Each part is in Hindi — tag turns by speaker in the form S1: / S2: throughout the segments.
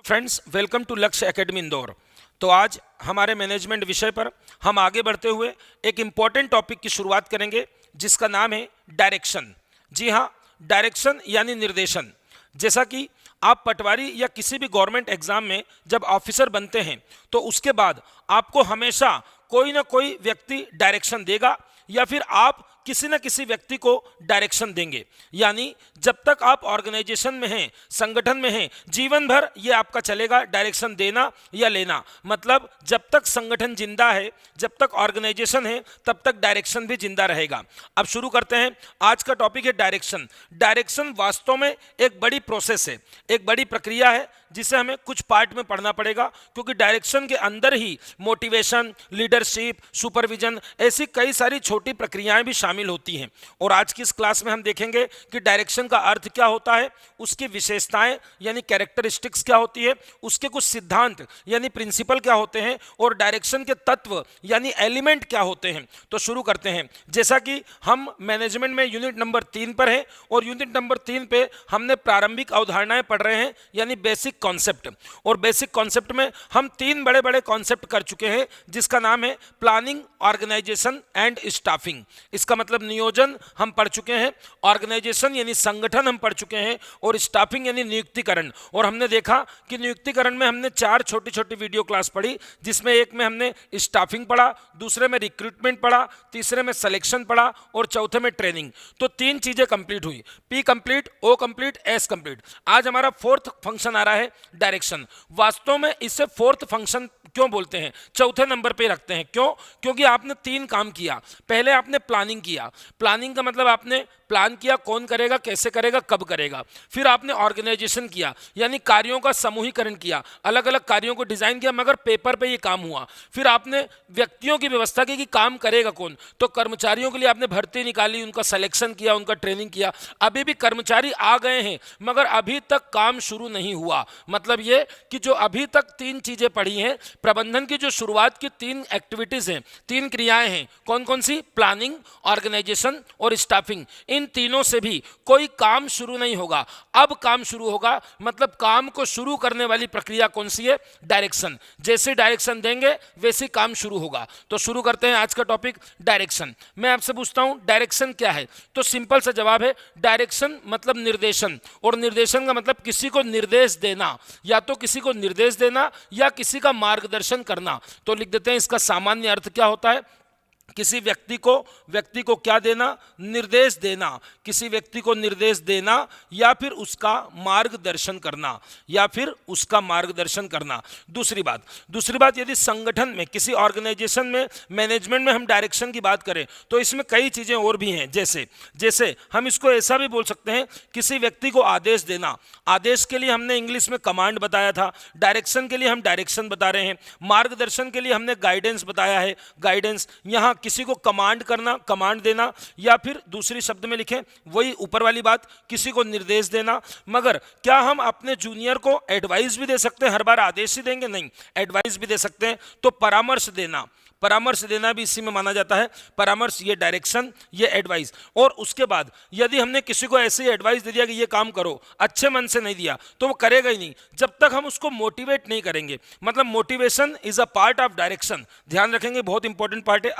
S1: फ्रेंड्स, वेलकम टू लक्ष्य एकेडमी इंदौर। तो आज हमारे मैनेजमेंट विषय पर हम आगे बढ़ते हुए एक इम्पॉर्टेंट टॉपिक की शुरुआत करेंगे जिसका नाम है डायरेक्शन। जी हाँ, डायरेक्शन यानी निर्देशन। जैसा कि आप पटवारी या किसी भी गवर्नमेंट एग्जाम में जब ऑफिसर बनते हैं तो उसके बाद आपको हमेशा कोई ना कोई व्यक्ति डायरेक्शन देगा या फिर आप किसी न किसी व्यक्ति को डायरेक्शन देंगे। यानी जब तक आप ऑर्गेनाइजेशन में हैं, संगठन में हैं, जीवन भर ये आपका चलेगा, डायरेक्शन देना या लेना। मतलब जब तक संगठन जिंदा है, जब तक ऑर्गेनाइजेशन है, तब तक डायरेक्शन भी जिंदा रहेगा। अब शुरू करते हैं। आज का टॉपिक है डायरेक्शन। डायरेक्शन वास्तव में एक बड़ी प्रोसेस है, एक बड़ी प्रक्रिया है जिसे हमें कुछ पार्ट में पढ़ना पड़ेगा, क्योंकि डायरेक्शन के अंदर ही मोटिवेशन, लीडरशिप, सुपरविजन, ऐसी कई सारी छोटी प्रक्रियाएं भी शामिल होती हैं। और आज की इस क्लास में हम देखेंगे कि डायरेक्शन का अर्थ क्या होता है, उसकी विशेषताएं यानी कैरेक्टरिस्टिक्स क्या होती है, उसके कुछ सिद्धांत यानी प्रिंसिपल क्या होते हैं, और डायरेक्शन के तत्व यानी एलिमेंट क्या होते हैं। तो शुरू करते हैं। जैसा कि हम मैनेजमेंट में यूनिट नंबर 3 पर हैं और यूनिट नंबर 3 पे हमने प्रारंभिक अवधारणाएं पढ़ रहे हैं यानी बेसिक कॉन्सेप्ट। और बेसिक कॉन्सेप्ट में हम 3 बड़े बड़े कॉन्सेप्ट कर चुके हैं जिसका नाम है प्लानिंग, ऑर्गेनाइजेशन एंड स्टाफिंग। इसका मतलब नियोजन हम पढ़ चुके हैं, ऑर्गेनाइजेशन यानी संगठन हम पढ़ चुके हैं, और स्टाफिंग यानी नियुक्तिकरण। और हमने देखा कि नियुक्तिकरण में हमने 4 छोटी छोटी वीडियो क्लास पढ़ी, जिसमें एक में हमने स्टाफिंग पढ़ा, दूसरे में रिक्रूटमेंट पढ़ा, तीसरे में सिलेक्शन पढ़ा और चौथे में ट्रेनिंग। तो 3 चीजें कंप्लीट हुई, पी कंप्लीट, ओ कंप्लीट, एस कंप्लीट। आज हमारा 4th फंक्शन आ रहा है डायरेक्शन। वास्तव में इसे 4th फंक्शन क्यों बोलते हैं, चौथे नंबर पे रखते हैं। क्यों? क्योंकि आपने 3 काम किया। पहले आपने प्लानिंग किया। प्लानिंग का मतलब आपने प्लान किया कौन करेगा, कैसे करेगा, कब करेगा। फिर आपने ऑर्गेनाइजेशन किया यानी कार्यों का समूहीकरण किया, अलग अलग कार्यों को डिजाइन किया मगर पेपर पे ये काम हुआ। फिर आपने व्यक्तियों की व्यवस्था की कि काम करेगा कौन, तो कर्मचारियों के लिए आपने भर्ती निकाली, उनका सिलेक्शन किया, उनका ट्रेनिंग किया। अभी भी कर्मचारी आ गए हैं मगर अभी तक काम शुरू नहीं हुआ। मतलब ये कि जो अभी तक 3 चीजें पढ़ी हैं, प्रबंधन की जो शुरुआत की 3 एक्टिविटीज हैं, 3 क्रियाएं हैं, कौन कौन सी? प्लानिंग, ऑर्गेनाइजेशन और स्टाफिंग। इन तीनों से भी कोई काम शुरू नहीं होगा। अब काम शुरू होगा, मतलब काम को शुरू करने वाली प्रक्रिया कौन सी है? डायरेक्शन। जैसे डायरेक्शन देंगे वैसे काम शुरू होगा। तो शुरू करते हैं आज का टॉपिक डायरेक्शन। मैं आपसे पूछता हूं डायरेक्शन क्या है, तो सिंपल सा जवाब है डायरेक्शन मतलब निर्देशन। और निर्देशन का मतलब किसी को निर्देश देना, या तो किसी को निर्देश देना या किसी का मार्गदर्शन करना। तो लिख देते हैं इसका सामान्य अर्थ क्या होता है। किसी व्यक्ति को क्या देना? निर्देश देना। किसी व्यक्ति को निर्देश देना या फिर उसका मार्गदर्शन करना, या फिर उसका मार्गदर्शन करना। दूसरी बात यदि संगठन में, किसी ऑर्गेनाइजेशन में, मैनेजमेंट में हम डायरेक्शन की बात करें तो इसमें कई चीजें और भी हैं। जैसे हम इसको ऐसा भी बोल सकते हैं, किसी व्यक्ति को आदेश देना। आदेश के लिए हमने इंग्लिश में कमांड बताया था, डायरेक्शन के लिए हम डायरेक्शन बता रहे हैं, मार्गदर्शन के लिए हमने गाइडेंस बताया है, गाइडेंस। यहां किसी को कमांड करना, कमांड देना, या फिर दूसरी शब्द में लिखें वही ऊपर वाली बात, किसी को निर्देश देना। मगर क्या हम अपने जूनियर को एडवाइस भी दे सकते हैं? हर बार आदेश ही देंगे? नहीं, एडवाइस भी दे सकते हैं। तो परामर्श देना भी इसी में माना जाता है। परामर्श, ये डायरेक्शन, ये एडवाइस। और उसके बाद यदि हमने किसी को ऐसे ही एडवाइस दे दिया कि ये काम करो, अच्छे मन से नहीं दिया, तो वो करेगा ही नहीं जब तक हम उसको मोटिवेट नहीं करेंगे। मतलब motivation is a part of direction. ध्यान रखेंगे, बहुत इंपॉर्टेंट पार्ट है।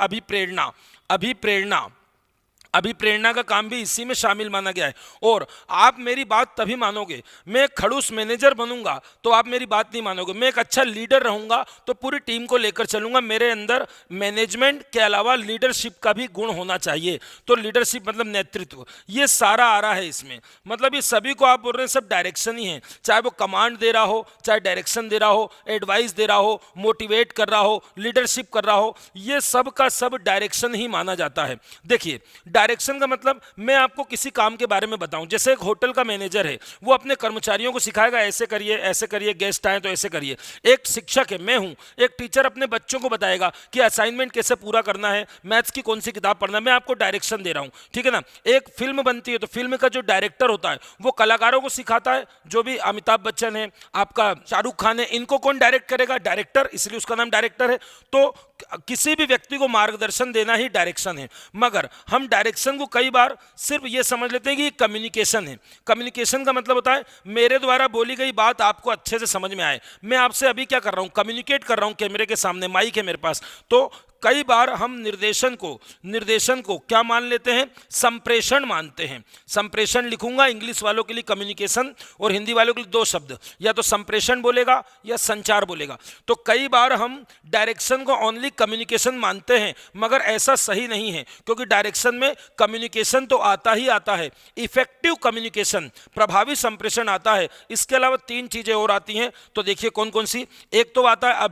S1: अभिप्रेरणा का काम भी इसी में शामिल माना गया है। और आप मेरी बात तभी मानोगे, मैं एक खड़ूस मैनेजर बनूंगा तो आप मेरी बात नहीं मानोगे। मैं एक अच्छा लीडर रहूंगा तो पूरी टीम को लेकर चलूंगा। मेरे अंदर मैनेजमेंट के अलावा लीडरशिप का भी गुण होना चाहिए। तो लीडरशिप मतलब नेतृत्व, ये सारा आ रहा है इसमें। मतलब ये सभी को आप बोल रहे हैं सब डायरेक्शन ही है, चाहे वो कमांड दे रहा हो, चाहे डायरेक्शन दे रहा हो, एडवाइस दे रहा हो, मोटिवेट कर रहा हो, लीडरशिप कर रहा हो, ये सब का सब डायरेक्शन ही माना जाता है। देखिए, डायरेक्शन का मतलब मैं आपको किसी काम के बारे में बताऊं। जैसे एक होटल का मैनेजर है, वो अपने कर्मचारियों को सिखाएगा ऐसे करिए, ऐसे करिए, गेस्ट आए तो ऐसे करिए। एक शिक्षक है, मैं हूं, एक टीचर अपने बच्चों को बताएगा कि असाइनमेंट कैसे पूरा करना है, मैथ्स की कौन सी किताब पढ़ना है। मैं आपको डायरेक्शन दे रहा हूं, ठीक है ना। एक फिल्म बनती है तो फिल्म का जो डायरेक्टर होता है वो कलाकारों को सिखाता है। जो भी अमिताभ बच्चन है, आपका शाहरुख खान है, इनको कौन डायरेक्ट करेगा? डायरेक्टर, इसलिए उसका नाम डायरेक्टर है। तो किसी भी व्यक्ति को मार्गदर्शन देना ही डायरेक्शन है। मगर हम डायरेक्शन डायरेक्शन को कई बार सिर्फ ये समझ लेते हैं कि कम्युनिकेशन है। कम्युनिकेशन का मतलब होता है मेरे द्वारा बोली गई बात आपको अच्छे से समझ में आए। मैं आपसे अभी क्या कर रहा हूँ, कम्युनिकेट कर रहा हूँ, कैमरे के सामने माइक है मेरे पास। तो कई बार हम निर्देशन को क्या मान लेते हैं, संप्रेषण मानते हैं। संप्रेषण लिखूंगा इंग्लिश वालों के लिए कम्युनिकेशन, और हिंदी वालों के लिए दो शब्द, या तो संप्रेषण बोलेगा या संचार बोलेगा। तो कई बार हम डायरेक्शन को ओनली कम्युनिकेशन मानते हैं, मगर ऐसा सही नहीं है, क्योंकि डायरेक्शन में कम्युनिकेशन तो आता ही आता है, इफेक्टिव कम्युनिकेशन, प्रभावी संप्रेषण आता है। इसके अलावा तीन चीजें और आती हैं, तो देखिए कौन कौन सी। एक तो आता है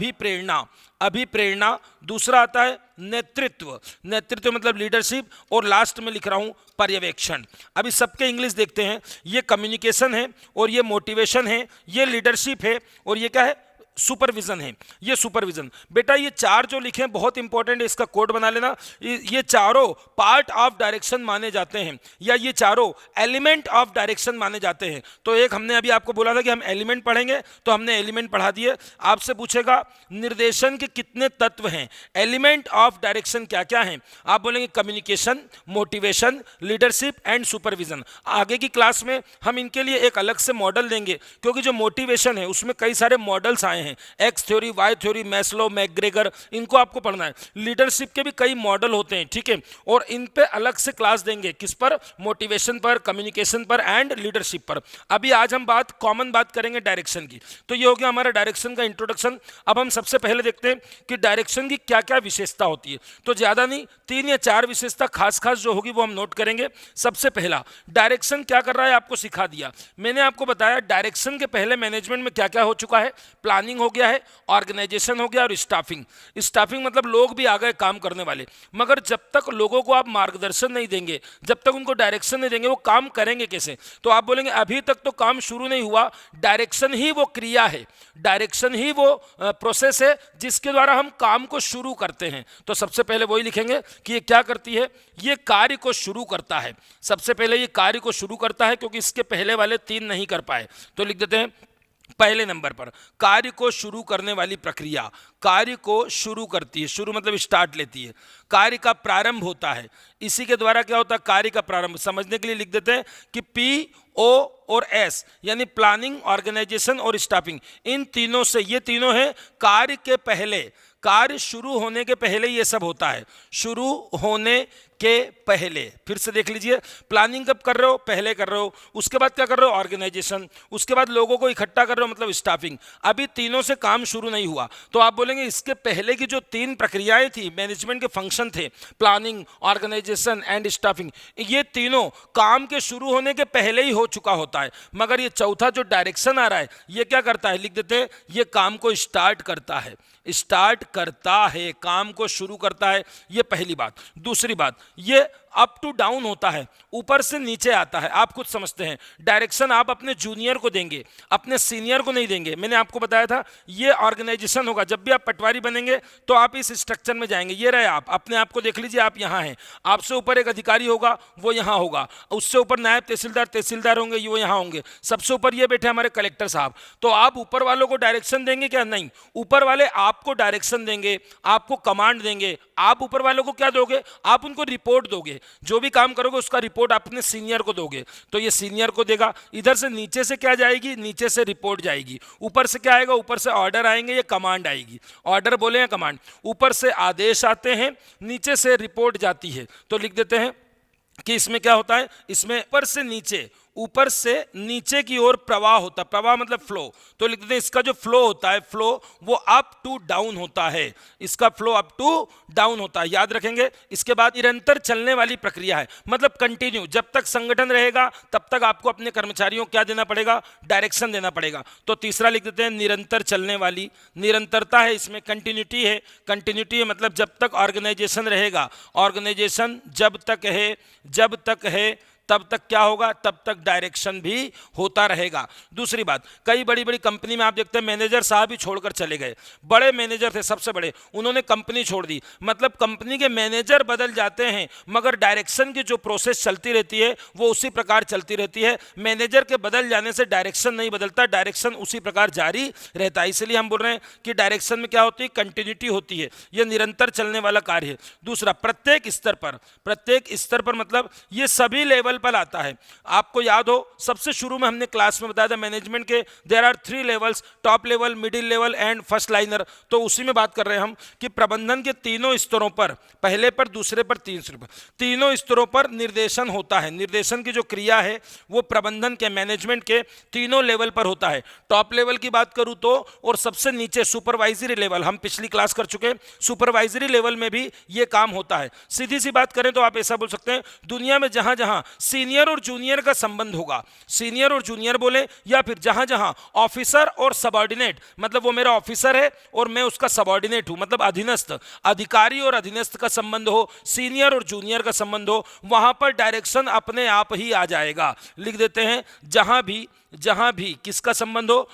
S1: अभिप्रेरणा, दूसरा आता है नेतृत्व मतलब लीडरशिप, और लास्ट में लिख रहा हूं पर्यवेक्षण। अभी सबके इंग्लिश देखते हैं। ये कम्युनिकेशन है, और ये मोटिवेशन है, ये लीडरशिप है, और ये क्या है, सुपरविजन है। ये सुपरविजन बेटा, ये चार जो लिखे हैं बहुत इंपॉर्टेंट है, इसका कोड बना लेना। ये चारों पार्ट ऑफ डायरेक्शन माने जाते हैं, या ये चारों एलिमेंट ऑफ डायरेक्शन माने जाते हैं। तो एक हमने अभी आपको बोला था कि हम एलिमेंट पढ़ेंगे, तो हमने एलिमेंट पढ़ा दिए। आपसे पूछेगा निर्देशन के कितने तत्व हैं, एलिमेंट ऑफ डायरेक्शन क्या क्या हैं, आप बोलेंगे communication, motivation, leadership and supervision. आगे की क्लास में हम इनके लिए एक अलग से मॉडल देंगे, क्योंकि जो मोटिवेशन है उसमें कई सारे मॉडल्स आए हैं, X theory, Y theory, Maslow, McGregor, इनको आपको पढ़ना है। लीडरशिप के भी कई मॉडल होते हैं, ठीक है, और इन पे अलग से क्लास देंगे। किस पर, मोटिवेशन पर, कम्युनिकेशन पर एंड लीडरशिप पर। अभी आज हम कॉमन बात करेंगे डायरेक्शन की। तो ये हो गया हमारा डायरेक्शन का इंट्रोडक्शन। अब हम सबसे पहले देखते हैं कि डायरेक्शन की क्या क्या विशेषता होती है। तो ज्यादा नहीं, 3 या 4 विशेषता खास जो होगी वो हम नोट करेंगे। सबसे पहला, डायरेक्शन क्या कर रहा है आपको सिखा दिया। मैंने आपको बताया डायरेक्शन के पहले मैनेजमेंट में क्या क्या हो चुका है, प्लानिंग हो गया है, ऑर्गेनाइजेशन हो गया, और स्टाफिंग मतलब लोग भी आ गए काम करने वाले। मगर जब तक लोगों को आप मार्गदर्शन नहीं देंगे, जब तक उनको डायरेक्शन नहीं देंगे, वो काम करेंगे कैसे। तो आप बोलेंगे अभी तक तो काम शुरू नहीं हुआ। डायरेक्शन ही वो क्रिया है, डायरेक्शन ही वो प्रोसेस है जिसके द्वारा हम काम को शुरू करते हैं। तो सबसे पहले वही लिखेंगे कि ये क्या करती है, ये कार्य को शुरू करता है। सबसे पहले ये कार्य को शुरू करता है, क्योंकि इसके पहले वाले 3 नहीं कर पाए। तो लिख देते हैं पहले नंबर पर, कार्य को शुरू करने वाली प्रक्रिया, कार्य को शुरू करती है। शुरू मतलब स्टार्ट लेती है। कार्य का प्रारंभ होता है, इसी के द्वारा क्या होता है, कार्य का प्रारंभ। समझने के लिए लिख देते हैं कि PO और S यानी प्लानिंग, ऑर्गेनाइजेशन और स्टाफिंग, इन तीनों से, ये तीनों है कार्य के पहले, कार्य शुरू होने के पहले ये सब होता है। शुरू होने के पहले, फिर से देख लीजिए, प्लानिंग कब कर रहे हो, पहले कर रहे हो। उसके बाद क्या कर रहे हो, ऑर्गेनाइजेशन। उसके बाद लोगों को इकट्ठा कर रहे हो, मतलब स्टाफिंग। अभी तीनों से काम शुरू नहीं हुआ। तो आप बोलेंगे इसके पहले की जो 3 प्रक्रियाएं थी, मैनेजमेंट के फंक्शन थे, प्लानिंग, ऑर्गेनाइजेशन एंड स्टाफिंग, ये तीनों काम के शुरू होने के पहले ही हो चुका होता है। मगर ये चौथा जो डायरेक्शन आ रहा है, ये क्या करता है, लिख देते हैं, ये काम को स्टार्ट करता है, काम को शुरू करता है। ये पहली बात। दूसरी बात, ये अप टू डाउन होता है, ऊपर से नीचे आता है। आप खुद समझते हैं, डायरेक्शन आप अपने जूनियर को देंगे, अपने सीनियर को नहीं देंगे। मैंने आपको बताया था ये ऑर्गेनाइजेशन होगा। जब भी आप पटवारी बनेंगे तो आप इस स्ट्रक्चर में जाएंगे। ये रहे आप, अपने आप को देख लीजिए, आप यहाँ हैं। आपसे ऊपर एक अधिकारी होगा, वो यहाँ होगा। उससे ऊपर नायब तहसीलदार होंगे, वो यहाँ होंगे। सबसे ऊपर ये बैठे हमारे कलेक्टर साहब। तो आप ऊपर वालों को डायरेक्शन देंगे क्या? नहीं, ऊपर वाले आपको डायरेक्शन देंगे, आपको कमांड देंगे। आप ऊपर वालों को क्या दोगे? आप उनको रिपोर्ट दोगे। जो भी काम करोगे उसका रिपोर्ट अपने सीनियर को दोगे। तो ये सीनियर को देगा। इधर से नीचे से क्या जाएगी? नीचे से रिपोर्ट जाएगी। ऊपर से क्या आएगा? ऊपर से ऑर्डर आएंगे, ये कमांड आएगी। ऑर्डर बोले या कमांड। ऊपर से आदेश आते हैं, नीचे से रिपोर्ट जाती है। तो लिख देते हैं कि इसमें क्या होता है, इसमें ऊपर से नीचे की ओर प्रवाह होता है। प्रवाह मतलब फ्लो। तो लिख देते हैं इसका जो फ्लो होता है, फ्लो वो अप टू डाउन होता है। इसका फ्लो अप टू डाउन होता है, याद रखेंगे। इसके बाद निरंतर चलने वाली प्रक्रिया है, मतलब कंटिन्यू। जब तक संगठन रहेगा तब तक आपको अपने कर्मचारियों को क्या देना पड़ेगा? डायरेक्शन देना पड़ेगा। तो तीसरा लिख देते हैं निरंतर चलने वाली। निरंतरता है इसमें, कंटिन्यूटी है। कंटिन्यूटी है मतलब जब तक ऑर्गेनाइजेशन रहेगा, ऑर्गेनाइजेशन जब तक है तब तक क्या होगा, तब तक डायरेक्शन भी होता रहेगा। दूसरी बात, कई बड़ी बड़ी कंपनी में आप देखते हैं मैनेजर साहब ही छोड़कर चले गए, बड़े मैनेजर थे सबसे बड़े, उन्होंने कंपनी छोड़ दी, मतलब कंपनी के मैनेजर बदल जाते हैं मगर डायरेक्शन की जो प्रोसेस चलती रहती है वो उसी प्रकार चलती रहती है। मैनेजर के बदल जाने से डायरेक्शन नहीं बदलता, डायरेक्शन उसी प्रकार जारी रहता है। इसलिए हम बोल रहे हैं कि डायरेक्शन में क्या होती है, कंटिन्यूटी होती है, यह निरंतर चलने वाला कार्य है। दूसरा, प्रत्येक स्तर पर मतलब ये सभी लेवल पर आता है। आपको याद हो सबसे शुरू में हमने क्लास में बताया था मैनेजमेंट के there are 3 levels, top level, middle level and first liner. तो उसी में बात कर रहे हैं हम कि प्रबंधन के तीनों स्तरों पर, पहले पर, दूसरे पर, तीसरे पर, तीनों स्तरों पर निर्देशन होता है। निर्देशन की जो क्रिया है वो प्रबंधन के, मैनेजमेंट के तीनों लेवल पर होता है। टॉप लेवल की बात करूं तो, और सबसे नीचे सुपरवाइजरी लेवल, हम पिछली क्लास कर चुके हैं, सुपरवाइजरी लेवल में भी ये काम होता है। सीधी सी बात करें तो आप ऐसा बोल सकते हैं, दुनिया में जहां जहां सीनियर और जूनियर का संबंध होगा, सीनियर और जूनियर बोले, या फिर जहां जहां ऑफिसर और सबऑर्डिनेट, मतलब वो मेरा ऑफिसर है और मैं उसका सबऑर्डिनेट हूं, मतलब अधीनस्थ, अधिकारी और अधीनस्थ का संबंध हो, सीनियर और जूनियर का संबंध हो, वहां पर डायरेक्शन अपने आप ही आ जाएगा। लिख देते हैं, जहां भी किसका संबंध हो,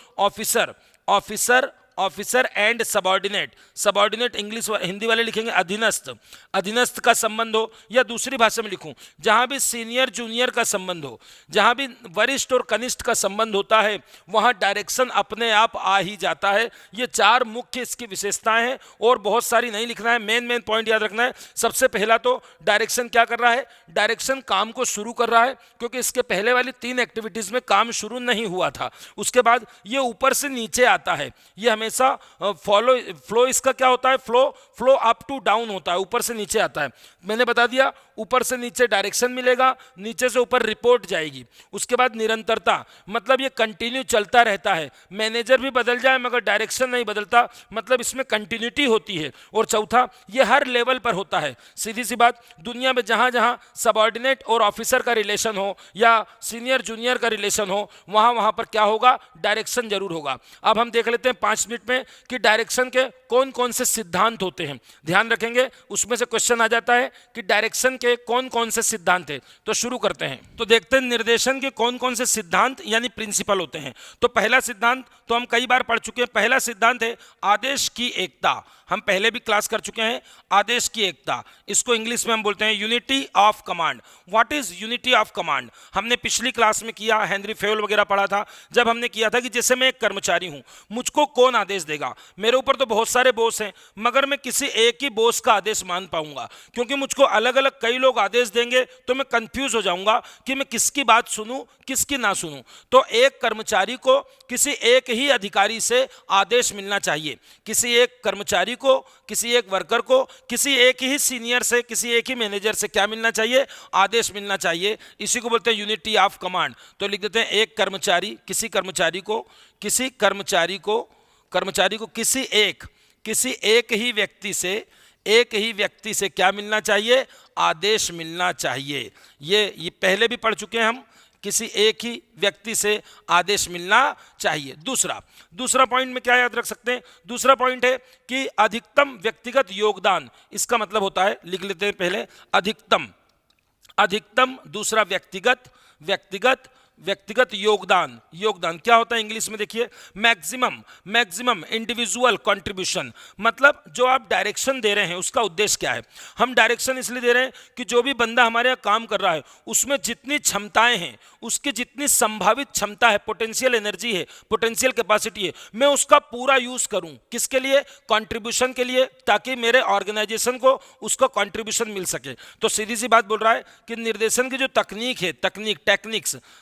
S1: officer and subordinate, subordinate English Hindi वाले लिखेंगे अधीनस्थ का संबंध हो, या दूसरी भाषा में लिखूं, जहां भी सीनियर जूनियर का संबंध हो, जहां भी वरिष्ठ और कनिष्ठ का संबंध होता है वहां डायरेक्शन अपने आप आ ही जाता है। ये 4 मुख्य इसकी विशेषताएं हैं और बहुत सारी नहीं लिखना है, मेन पॉइंट याद रखना है। सबसे पहला तो डायरेक्शन क्या कर रहा है, डायरेक्शन काम को शुरू कर रहा है, क्योंकि इसके पहले वाली 3 एक्टिविटीज में काम शुरू नहीं हुआ था। उसके बाद ये ऊपर से नीचे आता है, ये हमेशा फ्लो इसका क्या होता है, फ्लो अप टू डाउन होता है, ऊपर से नीचे आता है। मैंने बता दिया, ऊपर से नीचे डायरेक्शन मिलेगा, नीचे से ऊपर रिपोर्ट जाएगी। उसके बाद निरंतरता, मतलब ये कंटिन्यू चलता रहता है, मैनेजर भी बदल जाए मगर डायरेक्शन नहीं बदलता, मतलब इसमें कंटिन्यूटी होती है। और चौथा, ये हर लेवल पर होता है। सीधी सी बात, दुनिया में जहां जहां सबऑर्डिनेट और ऑफिसर का रिलेशन हो या सीनियर जूनियर का रिलेशन हो, वहां पर क्या होगा, डायरेक्शन जरूर होगा। अब हम देख लेते हैं 5 मिनट में कि डायरेक्शन के कौन कौन से सिद्धांत होते हैं। ध्यान रखेंगे, उसमें से क्वेश्चन आ जाता है कि डायरेक्शन के कौन कौन से सिद्धांत हैं। तो शुरू करते हैं, तो देखते हैं निर्देशन के कौन कौन से सिद्धांत यानी प्रिंसिपल होते हैं। तो पहला सिद्धांत तो हम कई बार पढ़ चुके हैं, पहला सिद्धांत है आदेश की एकता। हम पहले भी क्लास कर चुके हैं, आदेश की एकता, इसको इंग्लिश में हम बोलते हैं unity of command. What is unity of command, हमने पिछली क्लास में किया, हेनरी फेयल वगैरह पढ़ा था, जब हमने किया था कि जैसे मैं एक कर्मचारी हूं, मुझको कौन आदेश देगा, मेरे ऊपर तो बहुत सारे बॉस हैं मगर मैं किसी एक ही बॉस का आदेश मान पाऊंगा, क्योंकि मुझको अलग अलग कई लोग आदेश देंगे तो मैं कंफ्यूज हो जाऊंगा कि मैं किसकी बात सुनूं किसकी ना सुनूं। तो एक कर्मचारी को किसी एक ही अधिकारी से आदेश मिलना चाहिए, किसी एक कर्मचारी को, किसी एक वर्कर को, किसी एक ही सीनियर से, किसी एक ही मैनेजर से क्या मिलना चाहिए, आदेश मिलना चाहिए। इसी को बोलते हैं यूनिटी ऑफ कमांड। तो लिख देते हैं, एक कर्मचारी किसी कर्मचारी को किसी एक ही व्यक्ति से क्या मिलना चाहिए, आदेश मिलना चाहिए। ये पहले भी पढ़ चुके हैं हम, किसी एक ही व्यक्ति से आदेश मिलना चाहिए। दूसरा पॉइंट में क्या याद रख सकते हैं, दूसरा पॉइंट है कि अधिकतम व्यक्तिगत योगदान। इसका मतलब होता है, लिख लेते हैं पहले, अधिकतम, दूसरा व्यक्तिगत योगदान क्या होता है इंग्लिश में, देखिए, मैक्सिमम इंडिविजुअल कंट्रीब्यूशन। मतलब जो आप डायरेक्शन दे रहे हैं उसका उद्देश्य क्या है। हम डायरेक्शन इसलिए दे रहे हैं कि जो भी बंदा हमारे यहाँ काम कर रहा है उसमें जितनी क्षमताएं हैं, उसकी जितनी संभावित क्षमता है, पोटेंशियल एनर्जी है, पोटेंशियल कैपेसिटी है, मैं उसका पूरा यूज करूं। किसके लिए, कंट्रीब्यूशन के लिए, ताकि मेरे ऑर्गेनाइजेशन को उसका कंट्रीब्यूशन मिल सके। तो सीधी सी बात बोल रहा है कि निर्देशन की जो तकनीक है,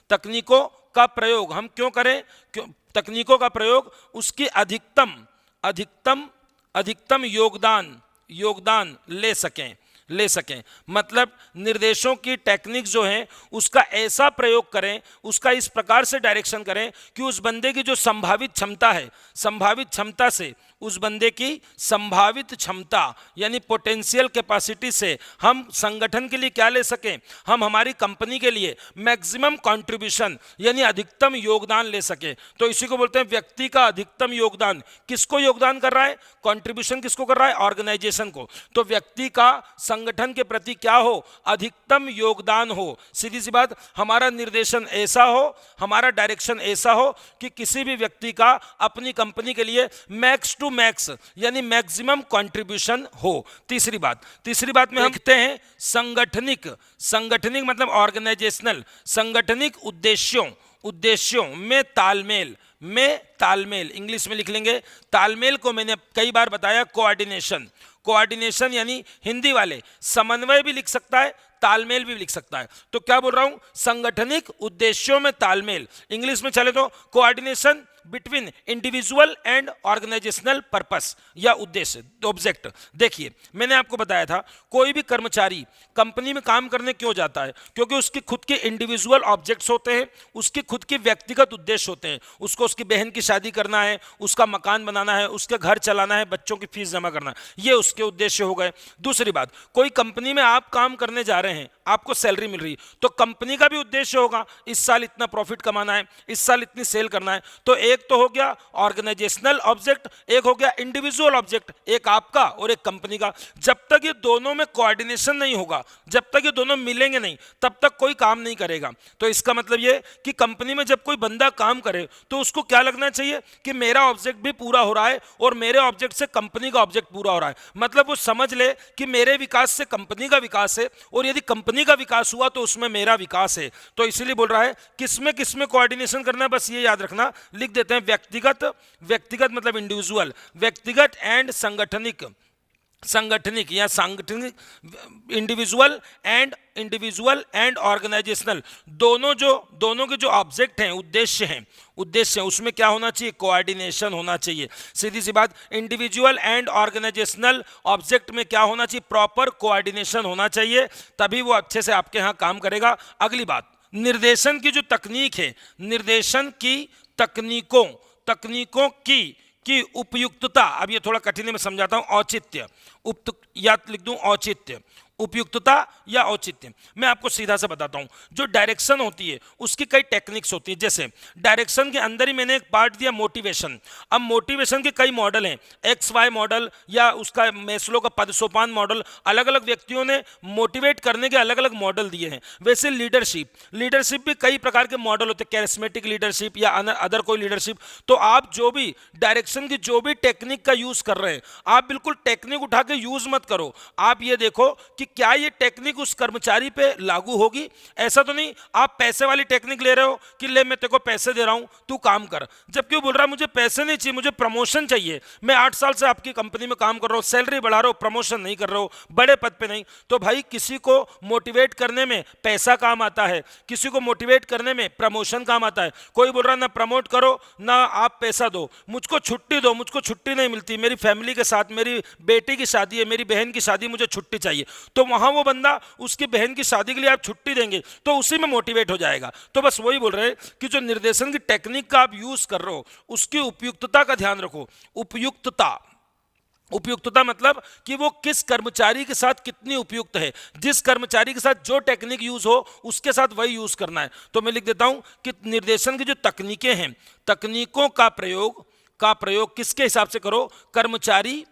S1: तकनीकों का प्रयोग हम क्यों करें, तकनीकों का प्रयोग उसकी अधिकतम योगदान ले सकें। मतलब निर्देशों की टेक्निक जो है उसका ऐसा प्रयोग करें, उसका इस प्रकार से डायरेक्शन करें कि उस बंदे की जो संभावित क्षमता है, संभावित क्षमता से, उस बंदे की संभावित क्षमता यानी पोटेंशियल कैपेसिटी से हम संगठन के लिए क्या ले सकें, हम हमारी कंपनी के लिए मैक्सिमम कंट्रीब्यूशन यानी अधिकतम योगदान ले सकें। तो इसी को बोलते हैं व्यक्ति का अधिकतम योगदान। किसको योगदान कर रहा है, कंट्रीब्यूशन किसको कर रहा है, ऑर्गेनाइजेशन को। तो व्यक्ति का संगठन के प्रति क्या हो, अधिकतम योगदान हो। सीधी सी बात, हमारा निर्देशन ऐसा हो, हमारा डायरेक्शन ऐसा हो कि किसी भी व्यक्ति का अपनी कंपनी के लिए मैक्स टू मैक्स यानी मैक्सिमम कंट्रीब्यूशन हो। तीसरी बात में हम देखते हैं संगठनिक मतलब ऑर्गेनाइजेशनल, संगठनिक उद्देश्यों में तालमेल इंग्लिश में लिख लेंगे। तालमेल को मैंने कई बार बताया कोऑर्डिनेशन यानी हिंदी वाले समन्वय भी लिख सकता है, तालमेल भी लिख सकता है। तो क्या बोल रहा हूं, संगठनिक उद्देश्यों में तालमेल। इंग्लिश में चले तो coordination between individual and organisational purpose या उद्देश्य ऑब्जेक्ट। देखिए मैंने आपको बताया था कोई भी कर्मचारी कंपनी में काम करने क्यों जाता है, क्योंकि उसकी खुद के इंडिविजुअल ऑब्जेक्ट्स होते हैं, उसके खुद के व्यक्तिगत उद्देश्य होते हैं। उसको उसकी बहन की शादी करना है, उसका मकान बनाना है, उसके घर चलाना है, बच्चों की फीस जमा करना है, ये उसके उद्देश्य हो गए। दूसरी बात, कोई कंपनी में आप काम करने जा रहे हैं, आपको सैलरी मिल रही है, तो कंपनी का भी उद्देश्य होगा इस साल इतना प्रॉफिट कमाना है, इस साल इतनी सेल करना है। तो एक तो हो गया ऑर्गेनाइजेशनल ऑब्जेक्ट, एक हो गया इंडिविजुअल ऑब्जेक्ट, एक आपका और एक कंपनी का। जब तक ये दोनों में कोऑर्डिनेशन नहीं होगा, जब तक ये दोनों मिलेंगे नहीं, तब तक कोई काम नहीं करेगा। तो इसका मतलब ये कि कंपनी में जब कोई बंदा काम करे तो उसको क्या लगना चाहिए कि मेरा ऑब्जेक्ट भी पूरा हो रहा है और मेरे ऑब्जेक्ट से कंपनी का ऑब्जेक्ट पूरा हो रहा है। मतलब वो समझ ले कि मेरे विकास से कंपनी का विकास है और यदि कंपनी का विकास हुआ तो उसमें मेरा विकास है। तो इसीलिए बोल रहा है किसमें कोऑर्डिनेशन करना है, बस ये याद रखना, लिख देते हैं व्यक्तिगत मतलब इंडिविजुअल, व्यक्तिगत एंड संगठनिक या सांगठनिक, इंडिविजुअल एंड ऑर्गेनाइजेशनल, दोनों के जो ऑब्जेक्ट हैं, उद्देश्य हैं, उसमें क्या होना चाहिए, कोऑर्डिनेशन होना चाहिए। सीधी सी बात, इंडिविजुअल एंड ऑर्गेनाइजेशनल ऑब्जेक्ट में क्या होना चाहिए, प्रॉपर कोऑर्डिनेशन होना चाहिए, तभी वो अच्छे से आपके यहाँ काम करेगा। अगली बात, निर्देशन की जो तकनीक है, निर्देशन की तकनीकों की उपयुक्तता। अब ये थोड़ा कठिन है, मैं समझाता हूं। औचित्य, या लिख दूं औचित्य, उपयुक्तता या औचित्य। मैं आपको सीधा से बताता हूं, जो डायरेक्शन होती है उसकी कई टेक्निक्स होती है। जैसे डायरेक्शन के अंदर ही मैंने एक पार्ट दिया मोटिवेशन। अब मोटिवेशन के कई मॉडल हैं, XY मॉडल या उसका मैस्लो का पद सोपान मॉडल। अलग अलग व्यक्तियों ने मोटिवेट करने के अलग अलग मॉडल दिए हैं। वैसे लीडरशिप भी कई प्रकार के मॉडल होते हैं, कैरिस्मेटिक लीडरशिप या अदर कोई लीडरशिप। तो आप जो भी डायरेक्शन की जो भी टेक्निक का यूज कर रहे हैं, आप बिल्कुल टेक्निक उठा के यूज मत करो। आप ये देखो कि क्या ये टेक्निक उस कर्मचारी पे लागू होगी। ऐसा तो नहीं आप पैसे वाली टेक्निक ले रहे हो कि ले मैं तेरे को पैसे दे रहा हूं तू काम कर, जबकि वो बोल रहा है मुझे पैसे नहीं चाहिए, मुझे प्रमोशन चाहिए, मैं 8 साल से आपकी कंपनी में काम कर रहा हूं, सैलरी बढ़ा रहा हूं, प्रमोशन नहीं कर रहा हूं, बड़े पद पे नहीं। तो भाई किसी को मोटिवेट करने में पैसा काम आता है, किसी को मोटिवेट करने में प्रमोशन काम आता है। कोई बोल रहा है ना प्रमोट करो ना आप पैसा दो, मुझको छुट्टी दो, मुझको छुट्टी नहीं मिलती, मेरी फैमिली के साथ मेरी बेटी की शादी है, मेरी बहन की शादी, मुझे छुट्टी चाहिए। तो वहां वो बंदा उसकी बहन की शादी के लिए आप छुट्टी देंगे तो उसी में मोटिवेट हो जाएगा। तो बस वही बोल रहे हैं कि जो निर्देशन की टेक्निक का आप यूज कर रहे हो उसकी उपयुक्तता का ध्यान रखो। उपयुक्तता मतलब कि वो किस कर्मचारी के साथ कितनी उपयुक्त है, जिस कर्मचारी के साथ जो टेक्निक यूज हो उसके साथ वही यूज करना है। तो मैं लिख देता हूं कि निर्देशन की जो तकनीकें हैं, तकनीकों का प्रयोग किसके हिसाब से करो, कर्मचारी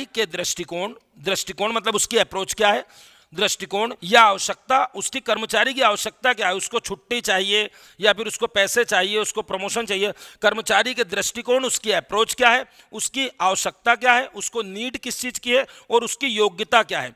S1: के दृष्टिकोण मतलब उसकी अप्रोच क्या है, दृष्टिकोण या आवश्यकता, उसकी कर्मचारी की आवश्यकता क्या है, उसको छुट्टी चाहिए या फिर उसको पैसे चाहिए, उसको प्रमोशन चाहिए। कर्मचारी के दृष्टिकोण, उसकी अप्रोच क्या है, उसकी आवश्यकता क्या है, उसको नीड किस चीज़ की है और उसकी योग्यता क्या है।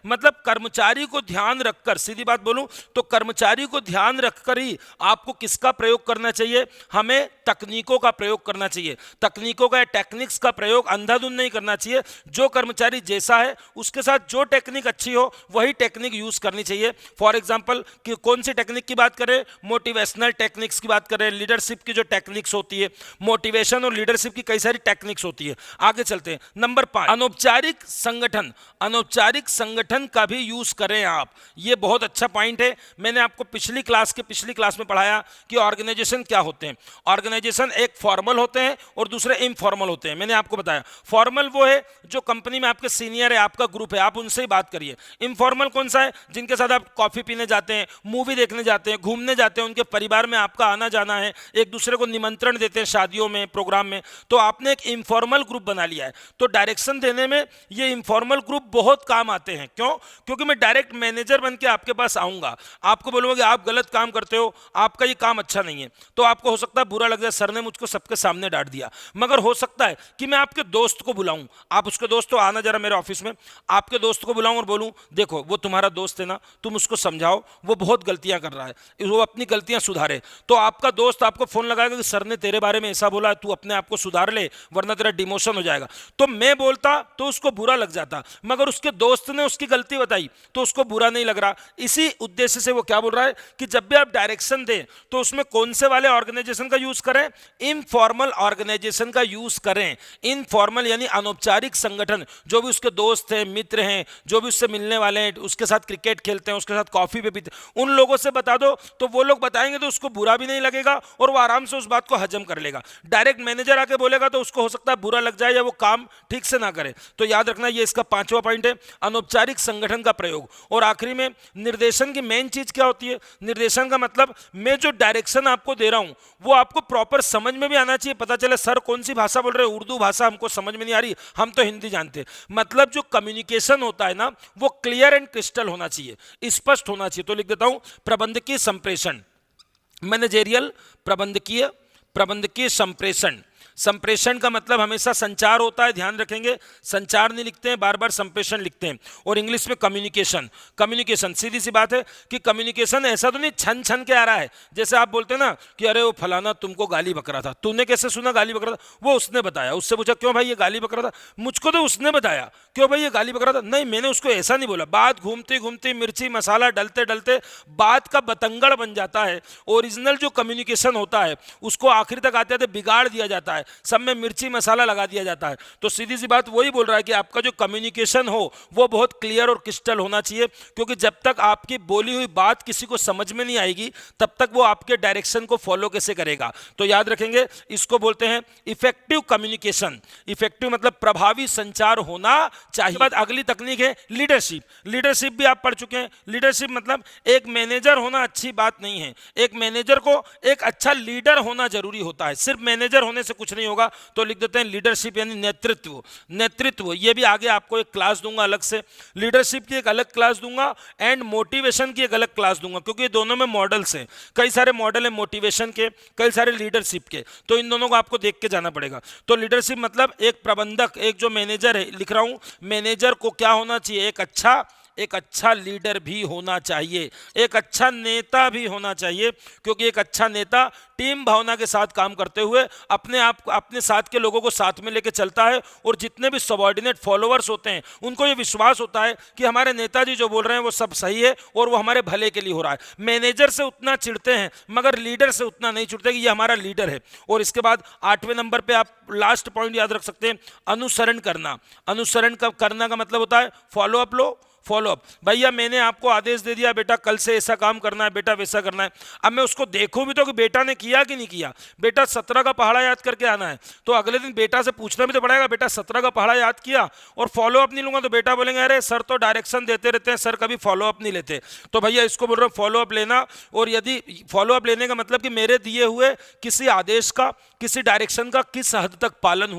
S1: मतलब कर्मचारी को ध्यान रखकर, सीधी बात बोलूं तो कर्मचारी को ध्यान रखकर ही आपको किसका प्रयोग करना चाहिए, हमें तकनीकों का प्रयोग करना चाहिए। तकनीकों का, टेक्निक्स का प्रयोग अंधाधुंध नहीं करना चाहिए। जो कर्मचारी जैसा है उसके साथ जो टेक्निक अच्छी हो वही टेक्निक यूज करनी चाहिए। फॉर एग्जांपल कि कौन सी टेक्निक की बात करें, मोटिवेशनल टेक्निक्स की बात करें, लीडरशिप की जो टेक्निक्स होती है, मोटिवेशन और लीडरशिप की कई सारी टेक्निक्स होती है। आगे चलते हैं, नंबर 5, अनौपचारिक संगठन का भी यूज करें आप। ये बहुत अच्छा पॉइंट है। मैंने आपको पिछली क्लास में पढ़ाया कि ऑर्गेनाइजेशन क्या होते हैं। ऑर्गेनाइजेशन एक फॉर्मल होते हैं और दूसरे इनफॉर्मल होते हैं। मैंने आपको बताया फॉर्मल वो है जो कंपनी में आपके सीनियर है, आपका ग्रुप है, आप उनसे ही बात करिए। इनफॉर्मल कौन सा है? जिनके साथ आप कॉफी पीने जाते हैं, मूवी देखने जाते हैं, घूमने जाते हैं, उनके परिवार में आपका आना जाना है, एक दूसरे को निमंत्रण देते हैं शादियों में, प्रोग्राम में, तो आपने एक इनफॉर्मल ग्रुप बना लिया है। तो डायरेक्शन देने में ये इनफॉर्मल ग्रुप बहुत काम आते हैं। क्यों? क्योंकि मैं डायरेक्ट मैनेजर बन के आपके पास आऊंगा, आपको बोलूंगा कि आप गलत काम करते हो, आपका ये काम अच्छा नहीं है। तो आपको हो सकता है बुरा लग जाए, सर ने मुझको सबके सामने डांट दिया, मगर हो सकता है कि मैं आपके दोस्त को बुलाऊं, आप उसके दोस्त हो, आना जरा मेरे ऑफिस में, आपके दोस्त को बुलाऊं और बोलूं देखो वो तुम्हारा दोस्त है ना, तुम उसको समझाओ, वो बहुत गलतियां कर रहा है, वो अपनी गलतियां सुधारे। तो आपका दोस्त आपको फोन लगाएगा कि सर ने तेरे बारे में ऐसा बोला, तू अपने आप को सुधार ले वरना तेरा डिमोशन हो जाएगा। तो मैं बोलता तो उसको बुरा लग जाता, मगर उसके दोस्त ने उसकी गलती बताई तो उसको बुरा नहीं लग रहा। इसी उद्देश्य से वो क्या बोल रहा है कि जब भी आप डायरेक्शन दें तो उसमें कौन से वाले ऑर्गेनाइजेशन का यूज करें? इनफॉर्मल ऑर्गेनाइजेशन का यूज करें। इनफॉर्मल यानी अनौपचारिक संगठन, जो भी उसके दोस्त हैं, मित्र हैं, जो भी उससे मिलने वाले हैं, उसके साथ क्रिकेट खेलते हैं, उसके साथ कॉफी पे पीते, उन लोगों से बता दो, तो वो लोग बताएंगे तो उसको बुरा भी नहीं लगेगा और वो आराम से उस बात को हजम कर लेगा। डायरेक्ट मैनेजर आके बोलेगा तो उसको हो सकता है बुरा लग जाए या वो काम ठीक से ना करे। तो याद रखना ये इसका 5वां पॉइंट है, अनौपचारिक संगठन का प्रयोग। और आखिरी में निर्देशन की मेन चीज क्या होती है? निर्देशन का मतलब मैं जो डायरेक्शन आपको दे रहा हूं वो आपको प्रॉपर समझ में भी आना चाहिए। पता चले सर कौन सी भाषा बोल रहे हैं, उर्दू भाषा हमको समझ में नहीं आ रही, हम तो हिंदी जानते। मतलब जो कम्युनिकेशन होता है ना वो क्लियर एंड क्रिस्टल होना चाहिए, स्पष्ट होना चाहिए। तो लिख देता हूं प्रबंधकीय संप्रेषण, मैनेजेरियल प्रबंधकीय संप्रेषण। संप्रेषण का मतलब हमेशा संचार होता है, ध्यान रखेंगे, संचार नहीं लिखते हैं, बार बार संप्रेषण लिखते हैं। और इंग्लिश में कम्युनिकेशन सीधी सी बात है कि कम्युनिकेशन ऐसा तो नहीं छन छन के आ रहा है। जैसे आप बोलते हैं ना कि अरे वो फलाना तुमको गाली बक रहा था, तूने कैसे सुना गाली बक रहा था? वो उसने बताया, उससे पूछा क्यों भाई ये गाली बक रहा था? मुझको तो उसने बताया, क्यों भाई ये गाली बक रहा था? नहीं मैंने उसको ऐसा नहीं बोला। बात घूमती घूमती मिर्ची मसाला डलते डलते बात का बतंगड़ बन जाता है। ओरिजिनल जो कम्युनिकेशन होता है उसको आखिर तक आते आते बिगाड़ दिया जाता है, सब में मिर्ची मसाला लगा दिया जाता है। तो सीधी सी बात वही बोल रहा है कि आपका जो कम्युनिकेशन हो वो बहुत क्लियर और क्रिस्टल होना चाहिए, क्योंकि जब तक आपकी बोली हुई बात किसी को समझ में नहीं आएगी तब तक वो आपके डायरेक्शन को फॉलो कैसे करेगा। तो याद रखेंगे इसको बोलते हैं इफेक्टिव कम्युनिकेशन। इफेक्टिव मतलब प्रभावी संचार होना चाहिए। बाद अगली तकनीक है लीडरशिप भी आप पढ़ चुके हैं। लीडरशिप मतलब एक मैनेजर होना अच्छी बात नहीं है, एक मैनेजर को एक अच्छा लीडर होना जरूरी होता है। सिर्फ मैनेजर होने से कुछ नहीं होगा। तो लिख देते हैं लीडरशिप यानी नेतृत्व। ये भी आगे आपको एक क्लास दूंगा अलग से, लीडरशिप की एक अलग क्लास दूंगा एंड मोटिवेशन की एक अलग क्लास दूंगा, क्योंकि ये दोनों में मॉडल्स हैं। कई सारे मॉडल हैं मोटिवेशन के, कई सारे लीडरशिप के, तो इन दोनों को आपको देख के जाना पड़ेगा। तो लीडरशिप मतलब एक प्रबंधक, एक जो मैनेजर है, लिख रहा हूं मैनेजर को क्या होना चाहिए? एक अच्छा लीडर भी होना चाहिए, एक अच्छा नेता भी होना चाहिए, क्योंकि एक अच्छा नेता टीम भावना के साथ काम करते हुए अपने साथ के लोगों को साथ में लेके चलता है, और जितने भी सबऑर्डिनेट फॉलोअर्स होते हैं उनको ये विश्वास होता है कि हमारे नेताजी जो बोल रहे हैं वो सब सही है और वो हमारे भले के लिए हो रहा है। मैनेजर से उतना चिढ़ते हैं मगर लीडर से उतना नहीं चिढ़ते कि ये हमारा लीडर है। और इसके बाद 8वें नंबर पे आप लास्ट पॉइंट याद रख सकते हैं, अनुसरण करना का मतलब होता है फॉलोअप। भैया मैंने आपको आदेश दे दिया बेटा कल से ऐसा काम करना है, बेटा वैसा करना है, अब मैं उसको देखूं भी तो कि बेटा ने किया कि नहीं किया। बेटा 17 का पहाड़ा याद करके आना है, तो अगले दिन बेटा से पूछना भी तो पड़ेगा बेटा 17 का पहाड़ा याद किया। और फॉलोअप नहीं लूंगा तो बेटा बोलेंगे अरे सर तो डायरेक्शन देते रहते हैं, सर कभी फॉलोअप नहीं लेते। तो भैया इसको बोल रहा हूँ फॉलोअप लेना। और यदि फॉलोअप लेने का मतलब कि मेरे दिए हुए किसी आदेश का, किसी डायरेक्शन का किस हद तक पालन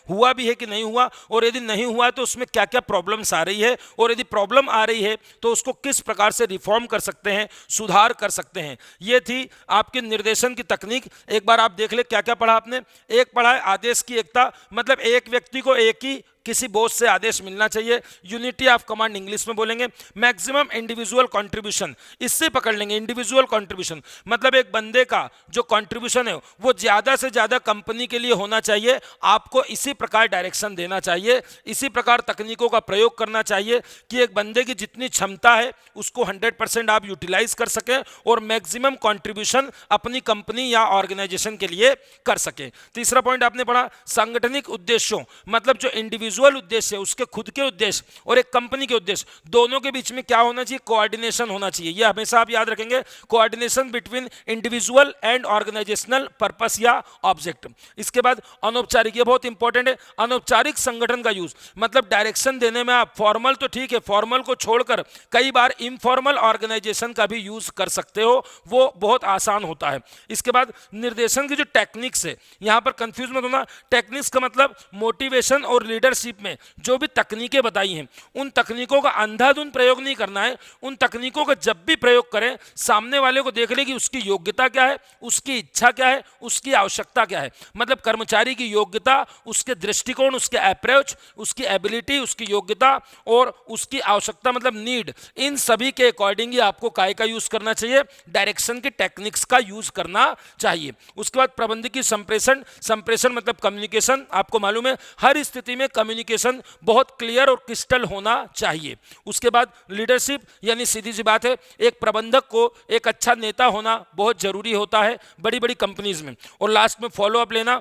S1: हुआ भी है कि नहीं हुआ, और यदि नहीं हुआ तो उसमें क्या क्या प्रॉब्लम्स आ रही है, और यदि प्रॉब्लम आ रही है तो उसको किस प्रकार से रिफॉर्म कर सकते हैं, सुधार कर सकते हैं। ये थी आपकी निर्देशन की तकनीक। एक बार आप देख ले क्या क्या पढ़ा आपने। एक पढ़ा है आदेश की एकता, मतलब एक व्यक्ति को एक ही किसी बॉस से आदेश मिलना चाहिए। यूनिटी ऑफ कमांड इंग्लिश में बोलेंगे। मैक्सिमम इंडिविजुअल कंट्रीब्यूशन, इससे पकड़ लेंगे इंडिविजुअल कंट्रीब्यूशन मतलब एक बंदे का जो कंट्रीब्यूशन है वो ज्यादा से ज्यादा कंपनी के लिए होना चाहिए। आपको इसी प्रकार डायरेक्शन देना चाहिए, इसी प्रकार तकनीकों का प्रयोग करना चाहिए कि एक बंदे की जितनी क्षमता है उसको 100% आप यूटिलाइज कर सकें और मैक्सिमम कंट्रीब्यूशन अपनी कंपनी या ऑर्गेनाइजेशन के लिए कर सके। तीसरा पॉइंट आपने पढ़ा सांगठनिक उद्देश्यों, मतलब जो इंडिविजुअल इंडिविजुअल उद्देश्य, उसके खुद के उद्देश्य और एक कंपनी के उद्देश्य, दोनों के बीच में क्या होना चाहिए? कोऑर्डिनेशन होना चाहिए। ये हमेशा आप याद रखेंगे, coordination between individual and organisational purpose या ऑब्जेक्ट। इसके बाद अनौपचारिक, ये बहुत इंपॉर्टेंट है, अनौपचारिक संगठन का यूज, मतलब डायरेक्शन देने में आप फॉर्मल तो ठीक है, फॉर्मल को छोड़कर कई बार इनफॉर्मल ऑर्गेनाइजेशन का भी यूज कर सकते हो, वो बहुत आसान होता है। इसके बाद निर्देशन की जो टेक्निक्स है, यहां पर कंफ्यूज मत होना, टेक्निक्स का मतलब मोटिवेशन और लीडरशिप में जो भी तकनीकें बताई हैं, उन तकनीकों का अंधाधुंध प्रयोग नहीं करना है। उन तकनीकों का जब भी प्रयोग करें, सामने वाले को देख ले कि उसकी योग्यता क्या है, उसकी इच्छा क्या है, उसकी आवश्यकता क्या है। मतलब कर्मचारी की योग्यता, उसके दृष्टिकोण, उसके अप्रोच, उसकी एबिलिटी, उसकी योग्यता और उसकी आवश्यकता मतलब नीड, इन सभी के अकॉर्डिंग ही आपको काय का यूज करना चाहिए, डायरेक्शन की टेक्निक्स का यूज करना चाहिए। उसके बाद प्रबंधकीय संप्रेषण, संप्रेषण मतलब कम्युनिकेशन। आपको मालूम है हर स्थिति में कम्युनिकेशन बहुत क्लियर और क्रिस्टल होना चाहिए। उसके बाद लीडरशिप, यानी सीधी सी बात है, एक प्रबंधक को एक अच्छा नेता होना बहुत जरूरी होता है बड़ी बड़ी कंपनीज में। और लास्ट में फॉलो अप लेना,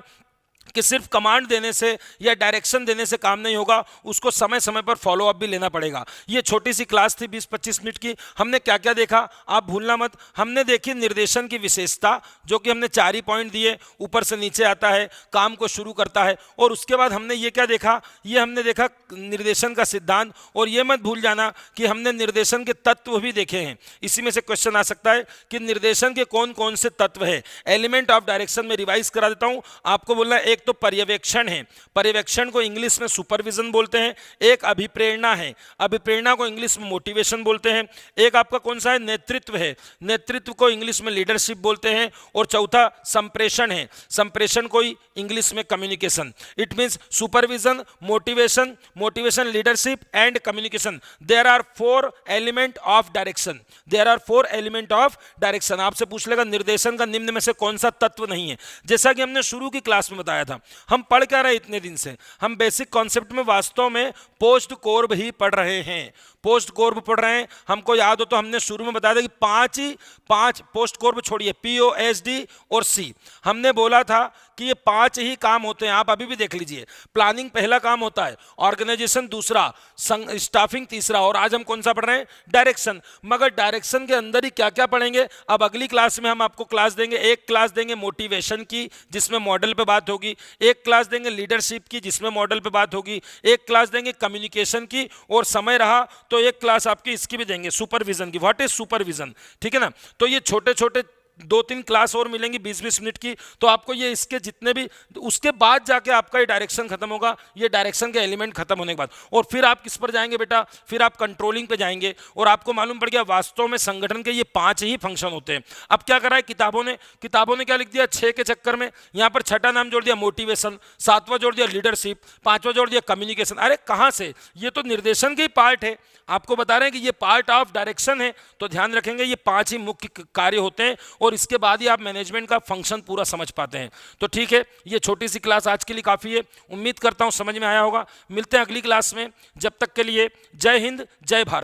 S1: कि सिर्फ कमांड देने से या डायरेक्शन देने से काम नहीं होगा, उसको समय समय पर फॉलो अप भी लेना पड़ेगा। ये छोटी सी क्लास थी 20-25 मिनट की। हमने क्या क्या देखा आप भूलना मत। हमने देखी निर्देशन की विशेषता, जो कि हमने 4 ही पॉइंट दिए, ऊपर से नीचे आता है, काम को शुरू करता है। और उसके बाद हमने ये क्या देखा, ये हमने देखा निर्देशन का सिद्धांत। और ये मत भूल जाना कि हमने निर्देशन के तत्व भी देखे हैं। इसी में से क्वेश्चन आ सकता है कि निर्देशन के कौन कौन से तत्व है। एलिमेंट ऑफ डायरेक्शन में रिवाइज करा देता हूं आपको। बोलना एक तो पर्यवेक्षण है, पर्यवेक्षण को इंग्लिश में सुपरविजन बोलते हैं। एक अभिप्रेरणा है, अभिप्रेरणा को इंग्लिश में मोटिवेशन बोलते हैं। एक आपका कौन सा है? नेतृत्व है, नेतृत्व को इंग्लिश में लीडरशिप बोलते हैं। और चौथा संप्रेषण है, संप्रेषण को इंग्लिश में communication. It means supervision, motivation, motivation, leadership and communication. There are 4 element of direction, there are 4 element of direction. आपसे पूछ लेगा निर्देशन का निम्न में से कौन सा तत्व नहीं है। जैसा कि हमने शुरू की क्लास में बताया था, हम पढ़ क्या रहे इतने दिन से, हम बेसिक कॉन्सेप्ट में वास्तव में पोस्ट कोर्ब ही पढ़ रहे हैं, पोस्ट कोर्ब पढ़ रहे हैं। हमको याद हो तो हमने शुरू में बताया था कि 5 पोस्ट कोर्ब छोड़िए, POSD और C। हमने बोला था कि ये 5 ही काम होते हैं। आप अभी भी देख लीजिए, प्लानिंग पहला काम होता है, ऑर्गेनाइजेशन दूसरा, स्टाफिंग तीसरा, और आज हम कौन सा पढ़ रहे हैं? डायरेक्शन। मगर डायरेक्शन के अंदर ही क्या क्या पढ़ेंगे, अब अगली क्लास में हम आपको क्लास देंगे। एक क्लास देंगे मोटिवेशन की, जिसमें मॉडल पे बात होगी। एक क्लास देंगे लीडरशिप की, जिसमें मॉडल पे बात होगी। एक क्लास देंगे कम्युनिकेशन की, और समय रहा तो एक क्लास आपकी इसकी भी देंगे, सुपरविजन की। व्हाट इज सुपरविजन, ठीक है ना। तो ये छोटे छोटे 2-3 क्लास और मिलेंगी 20-20 मिनट की, तो आपको ये इसके जितने भी, उसके बाद जाके आपका ये डायरेक्शन खत्म होगा, ये डायरेक्शन के एलिमेंट खत्म होने के बाद। और फिर आप किस पर जाएंगे बेटा? फिर आप कंट्रोलिंग पे जाएंगे। और आपको मालूम पड़ गया वास्तव में संगठन के ये 5 ही फंक्शन होते हैं। अब क्या करा है किताबों ने क्या लिख दिया? 6 के चक्कर में यहाँ पर छठा नाम जोड़ दिया मोटिवेशन, 7वां जोड़ दिया लीडरशिप, 5वां जोड़ दिया कम्युनिकेशन। अरे कहाँ से, ये तो निर्देशन के ही पार्ट है। आपको बता रहे हैं कि ये पार्ट ऑफ डायरेक्शन है, तो ध्यान रखेंगे ये 5 ही मुख्य कार्य होते हैं, और इसके बाद ही आप मैनेजमेंट का फंक्शन पूरा समझ पाते हैं। तो ठीक है, ये छोटी सी क्लास आज के लिए काफ़ी है। उम्मीद करता हूं समझ में आया होगा। मिलते हैं अगली क्लास में, जब तक के लिए जय हिंद, जय भारत।